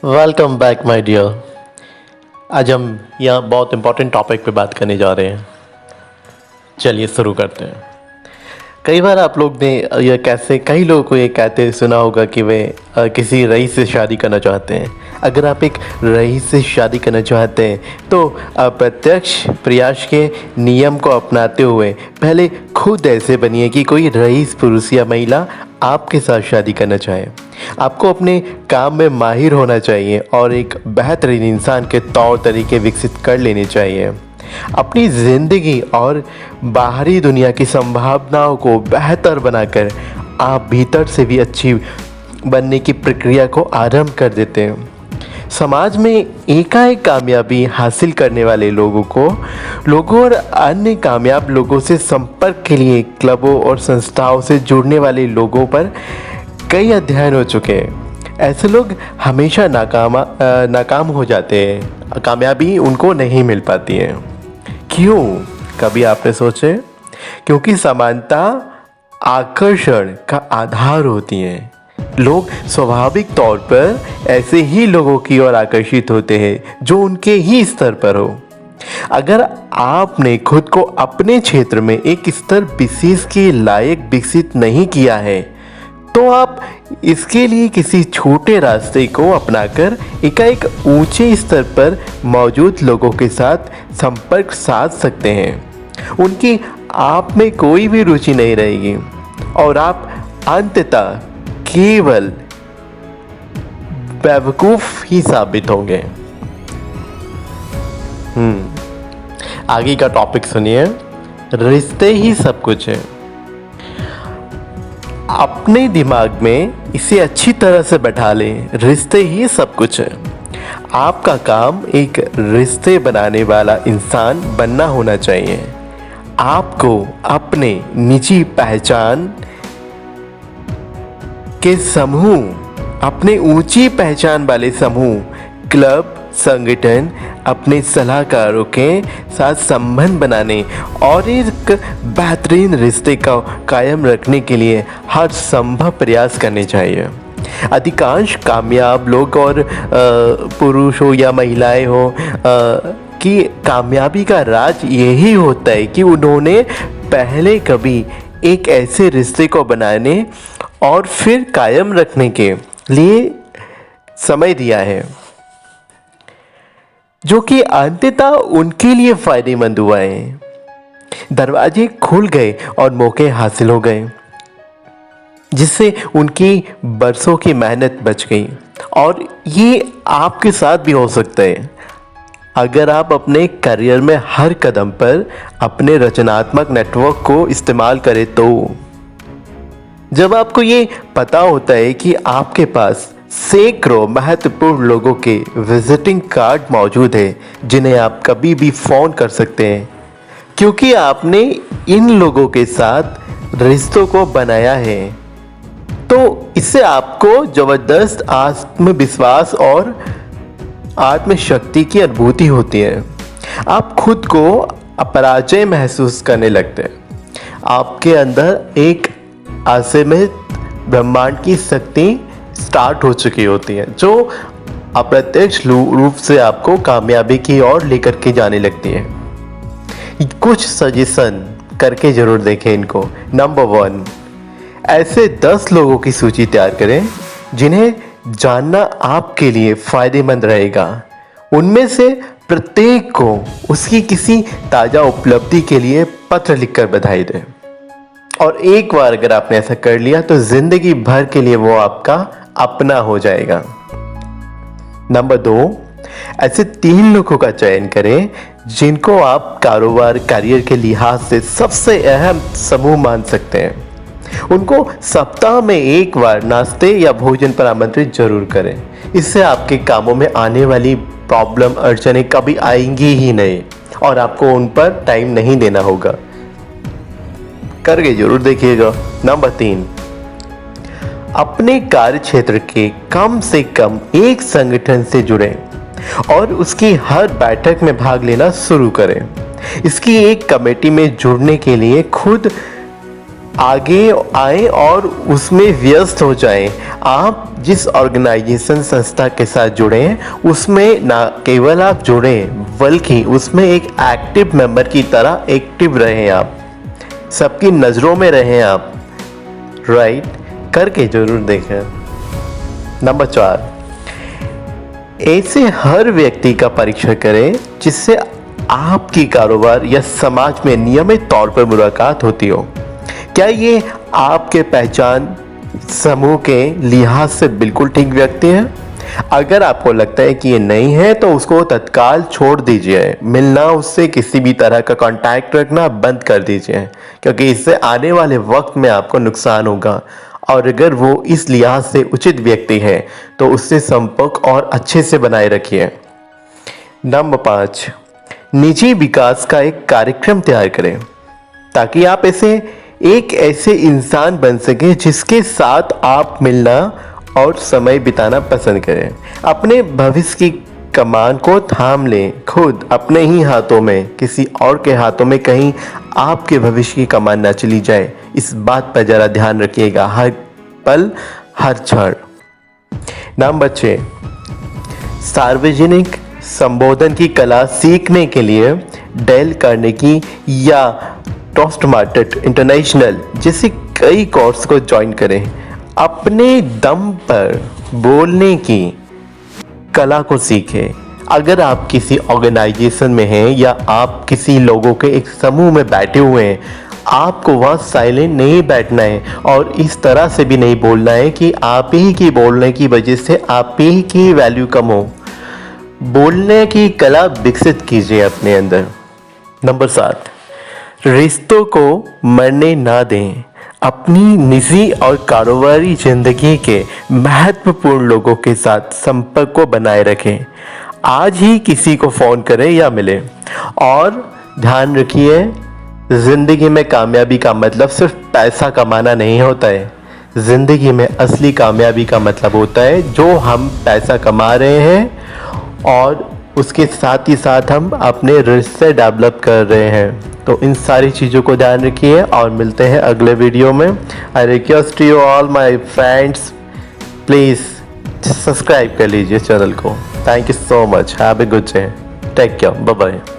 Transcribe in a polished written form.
Welcome back my dear. आज हम यहाँ बहुत इम्पोर्टेंट टॉपिक पे बात करने जा रहे हैं। चलिए शुरू करते हैं। कई बार आप लोग ने कई लोगों को ये कहते सुना होगा कि वे किसी रईस से शादी करना चाहते हैं। अगर आप एक रईस से शादी करना चाहते हैं तो अप्रत्यक्ष प्रयास के नियम को अपनाते हुए पहले खुद ऐसे बनिए कि कोई रईस पुरुष या महिला आपके साथ शादी करना चाहे। आपको अपने काम में माहिर होना चाहिए और एक बेहतरीन इंसान के तौर तरीके विकसित कर लेने चाहिए। अपनी ज़िंदगी और बाहरी दुनिया की संभावनाओं को बेहतर बनाकर आप भीतर से भी अच्छी बनने की प्रक्रिया को आरंभ कर देते हैं। समाज में एकाएक कामयाबी हासिल करने वाले लोगों और अन्य कामयाब लोगों से संपर्क के लिए क्लबों और संस्थाओं से जुड़ने वाले लोगों पर कई अध्ययन हो चुके हैं। ऐसे लोग हमेशा नाकाम हो जाते हैं, कामयाबी उनको नहीं मिल पाती है। क्यों? कभी आपने सोचे? क्योंकि समानता आकर्षण का आधार होती है। लोग स्वाभाविक तौर पर ऐसे ही लोगों की ओर आकर्षित होते हैं जो उनके ही स्तर पर हो। अगर आपने खुद को अपने क्षेत्र में एक स्तर विशेष के लायक विकसित नहीं किया है तो आप इसके लिए किसी छोटे रास्ते को अपनाकर एकाएक ऊंचे स्तर पर मौजूद लोगों के साथ संपर्क साध सकते हैं। उनकी आप में कोई भी रुचि नहीं रहेगी और आप अंततः केवल बेवकूफ ही साबित होंगे। आगे का टॉपिक सुनिए। रिश्ते ही सब कुछ है। अपने दिमाग में इसे अच्छी तरह से बैठा लें। रिश्ते ही सब कुछ है। आपका काम एक रिश्ते बनाने वाला इंसान बनना होना चाहिए। आपको अपने निजी पहचान के समूह, अपने ऊंची पहचान वाले समूह, क्लब, संगठन, अपने सलाहकारों के साथ संबंध बनाने और एक बेहतरीन रिश्ते का कायम रखने के लिए हर संभव प्रयास करने चाहिए। अधिकांश कामयाब लोग और पुरुष हो या महिलाएं हो की कामयाबी का राज यही होता है कि उन्होंने पहले कभी एक ऐसे रिश्ते को बनाने और फिर कायम रखने के लिए समय दिया है जो कि अंततः उनके लिए फायदेमंद हुआ है। दरवाजे खुल गए और मौके हासिल हो गए जिससे उनकी बरसों की मेहनत बच गई। और ये आपके साथ भी हो सकता है अगर आप अपने करियर में हर कदम पर अपने रचनात्मक नेटवर्क को इस्तेमाल करें तो। जब आपको ये पता होता है कि आपके पास सैकड़ों महत्वपूर्ण लोगों के विजिटिंग कार्ड मौजूद है जिन्हें आप कभी भी फ़ोन कर सकते हैं क्योंकि आपने इन लोगों के साथ रिश्तों को बनाया है, तो इससे आपको ज़बरदस्त आत्मविश्वास और आत्मशक्ति की अनुभूति होती है। आप खुद को अपराजय महसूस करने लगते हैं। आपके अंदर एक असीमित ब्रह्मांड की शक्ति स्टार्ट हो चुकी होती है जो अप्रत्यक्ष रूप से आपको कामयाबी की ओर लेकर के जाने लगती है। कुछ सजेशन करके जरूर देखें इनको। नंबर 1, ऐसे 10 लोगों की सूची तैयार करें जिन्हें जानना आपके लिए फायदेमंद रहेगा। उनमें से प्रत्येक को उसकी किसी ताज़ा उपलब्धि के लिए पत्र लिखकर बधाई दें। और एक बार अगर आपने ऐसा कर लिया तो जिंदगी भर के लिए वो आपका अपना हो जाएगा। नंबर 2, ऐसे 3 लोगों का चयन करें जिनको आप कारोबार करियर के लिहाज से सबसे अहम समूह मान सकते हैं। उनको सप्ताह में एक बार नाश्ते या भोजन पर आमंत्रित जरूर करें। इससे आपके कामों में आने वाली प्रॉब्लम अड़चनें कभी आएंगी ही नहीं और आपको उन पर टाइम नहीं देना होगा। करके जरूर देखिएगा। नंबर 3, अपने कार्य क्षेत्र के कम से कम एक संगठन से जुड़ें और उसकी हर बैठक में भाग लेना शुरू करें। इसकी एक कमेटी में जुड़ने के लिए खुद आगे आए और उसमें व्यस्त हो जाएं। आप जिस ऑर्गेनाइजेशन संस्था के साथ जुड़े हैं उसमें ना केवल आप जुड़े बल्कि उसमें एक एक्टिव मेंबर की तरह एक्टिव रहें, आप सबकी नज़रों में रहें आप। राइट, करके जरूर देखें। नंबर 4, ऐसे हर व्यक्ति का परीक्षण करें जिससे आपकी कारोबार या समाज में नियमित तौर पर मुलाकात होती हो। क्या ये आपके पहचान समूह के लिहाज से बिल्कुल ठीक व्यक्ति है? अगर आपको लगता है कि ये नहीं है तो उसको तत्काल छोड़ दीजिए। मिलना, उससे किसी भी तरह का कांटेक्ट रखना बंद कर दीजिए, क्योंकि इससे आने वाले वक्त में आपको नुकसान होगा। और अगर वो इस लिहाज से उचित व्यक्ति है तो उससे संपर्क और अच्छे से बनाए रखिए। नंबर 5, निजी विकास का एक कार्यक्रम तैयार करें ताकि आप एक ऐसे इंसान बन सके जिसके साथ आप मिलना और समय बिताना पसंद करें। अपने भविष्य की कमान को थाम लें खुद अपने ही हाथों में, किसी और के हाथों में कहीं आपके भविष्य की कमान ना चली जाए। इस बात पर जरा ध्यान रखिएगा हर पल हर क्षण। नंबर 6, सार्वजनिक संबोधन की कला सीखने के लिए डेल कार्नेगी या टोस्टमास्टर इंटरनेशनल जैसे कई कोर्स को ज्वाइन करें। अपने दम पर बोलने की कला को सीखें। अगर आप किसी ऑर्गेनाइजेशन में हैं या आप किसी लोगों के एक समूह में बैठे हुए हैं, आपको वहाँ साइलेंट नहीं बैठना है और इस तरह से भी नहीं बोलना है कि आप ही की बोलने की वजह से आप ही की वैल्यू कम हो। बोलने की कला विकसित कीजिए अपने अंदर। नंबर 7, रिश्तों को मरने ना दें। अपनी निजी और कारोबारी जिंदगी के महत्वपूर्ण लोगों के साथ संपर्क को बनाए रखें। आज ही किसी को फ़ोन करें या मिलें। और ध्यान रखिए, ज़िंदगी में कामयाबी का मतलब सिर्फ पैसा कमाना नहीं होता है। ज़िंदगी में असली कामयाबी का मतलब होता है जो हम पैसा कमा रहे हैं और उसके साथ ही साथ हम अपने रिश्ते डेवलप कर रहे हैं। तो इन सारी चीज़ों को ध्यान रखिए और मिलते हैं अगले वीडियो में। I request you all my friends, please subscribe कर लीजिए चैनल को। Thank you so much. Have a good day. Take care. Bye bye.